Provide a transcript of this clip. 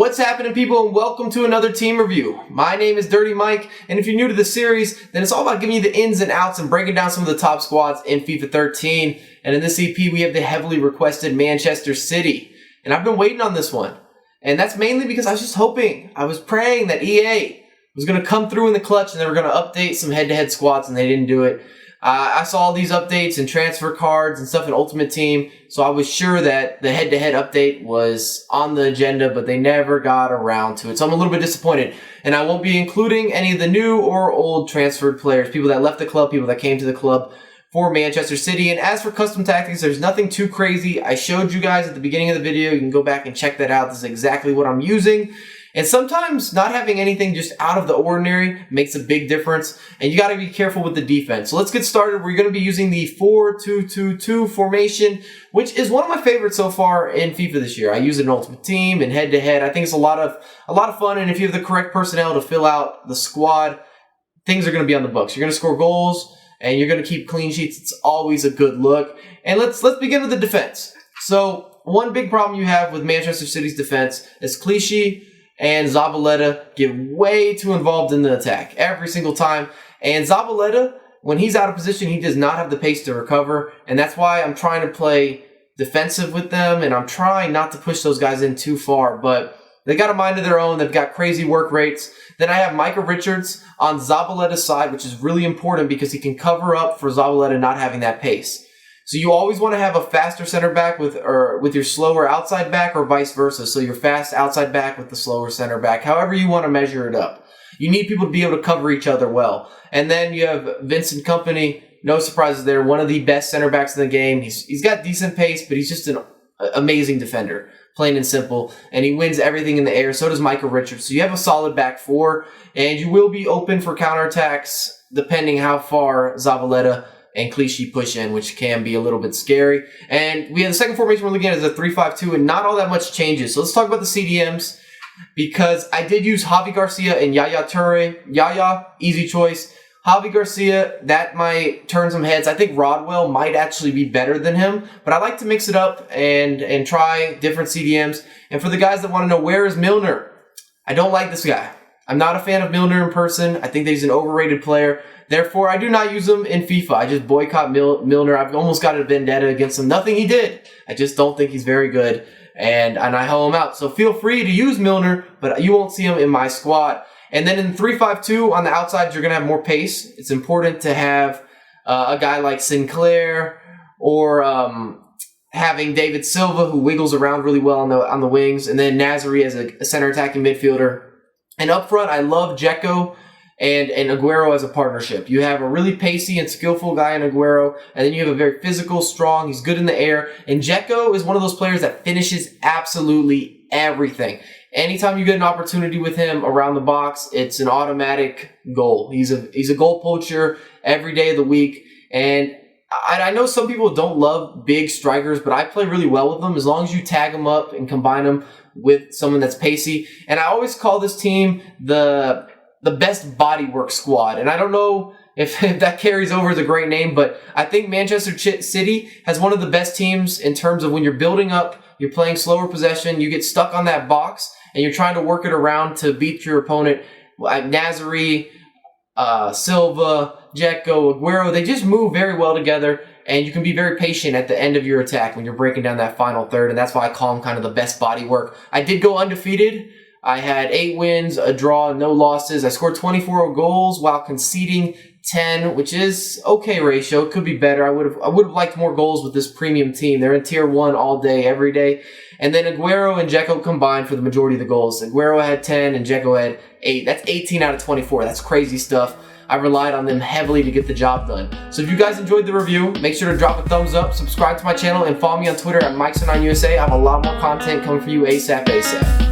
What's happening, people, and welcome to another team review. My name is Dirty Mike, and if you're new to the series, then it's all about giving you the ins and outs and breaking down some of the top squads in FIFA 13. And in this EP, we have the heavily requested Manchester City. And I've been waiting on this one. And that's mainly because I was just hoping, I was praying that EA was going to come through in the clutch and they were going to update some head-to-head squads, and they didn't do it. I saw all these updates and transfer cards and stuff in Ultimate Team, so I was sure that the head-to-head update was on the agenda, but they never got around to it. So I'm a little bit disappointed. And I won't be including any of the new or old transferred players, people that left the club, people that came to the club for Manchester City. And as for custom tactics, there's nothing too crazy. I showed you guys at the beginning of the video. You can go back and check that out. This is exactly what I'm using. And sometimes not having anything just out of the ordinary makes a big difference. And you got to be careful with the defense. So let's get started. We're going to be using the 4-2-2-2 formation, which is one of my favorites so far in FIFA this year. I use it in Ultimate Team and head-to-head. I think it's a lot of fun. And if you have the correct personnel to fill out the squad, things are going to be on the books. You're going to score goals and you're going to keep clean sheets. It's always a good look. And let's begin with the defense. So one big problem you have with Manchester City's defense is Clichy and Zabaleta get way too involved in the attack every single time. And Zabaleta, when he's out of position, he does not have the pace to recover. And that's why I'm trying to play defensive with them, and I'm trying not to push those guys in too far. But they got a mind of their own. They've got crazy work rates. Then I have Micah Richards on Zabaleta's side, which is really important because he can cover up for Zabaleta not having that pace. So you always want to have a faster center back with your slower outside back, or vice versa. So your fast outside back with the slower center back, however you want to measure it up. You need people to be able to cover each other well. And then you have Vincent Kompany, no surprises there, one of the best center backs in the game. He's got decent pace, but he's just an amazing defender, plain and simple. And he wins everything in the air. So does Micah Richards. So you have a solid back four, and you will be open for counterattacks depending how far Zabaleta and Clichy push in, which can be a little bit scary. And we have the second formation we're looking at is a 3-5-2, and not all that much changes. So let's talk about the CDMs, because I did use Javi Garcia and Yaya Toure. Yaya, easy choice. Javi Garcia, that might turn some heads. I think Rodwell might actually be better than him, but I like to mix it up and try different CDMs. And for the guys that want to know, where is Milner? I don't like this guy. I'm not a fan of Milner in person. I think that he's an overrated player. Therefore, I do not use him in FIFA. I just boycott Milner. I've almost got a vendetta against him. Nothing he did. I just don't think he's very good, and I hoe him out. So feel free to use Milner, but you won't see him in my squad. And then in 3-5-2, on the outside, you're going to have more pace. It's important to have a guy like Sinclair, or having David Silva, who wiggles around really well on the wings, and then Nazari as a center attacking midfielder. And up front, I love Dzeko and Aguero as a partnership. You have a really pacey and skillful guy in Aguero, and then you have a very physical, strong, he's good in the air. And Dzeko is one of those players that finishes absolutely everything. Anytime you get an opportunity with him around the box, it's an automatic goal. He's a goal poacher every day of the week. And I know some people don't love big strikers, but I play really well with them as long as you tag them up and combine them with someone that's pacey. And I always call this team the best bodywork squad. And I don't know if that carries over as a great name, but I think Manchester City has one of the best teams in terms of when you're building up, you're playing slower possession, you get stuck on that box, and you're trying to work it around to beat your opponent. Nazari, Silva, Dzeko, Aguero, they just move very well together, and you can be very patient at the end of your attack when you're breaking down that final third, and that's why I call them kind of the best bodywork. I did go undefeated. I had 8 wins, a draw, no losses. I scored 24 goals while conceding 10, which is okay ratio. It could be better. I would have liked more goals with this premium team. They're in tier 1 all day, every day. And then Aguero and Dzeko combined for the majority of the goals. Aguero had 10 and Dzeko had 8. That's 18 out of 24. That's crazy stuff. I relied on them heavily to get the job done. So if you guys enjoyed the review, make sure to drop a thumbs up, subscribe to my channel, and follow me on Twitter at MikeSon9USA. I have a lot more content coming for you ASAP.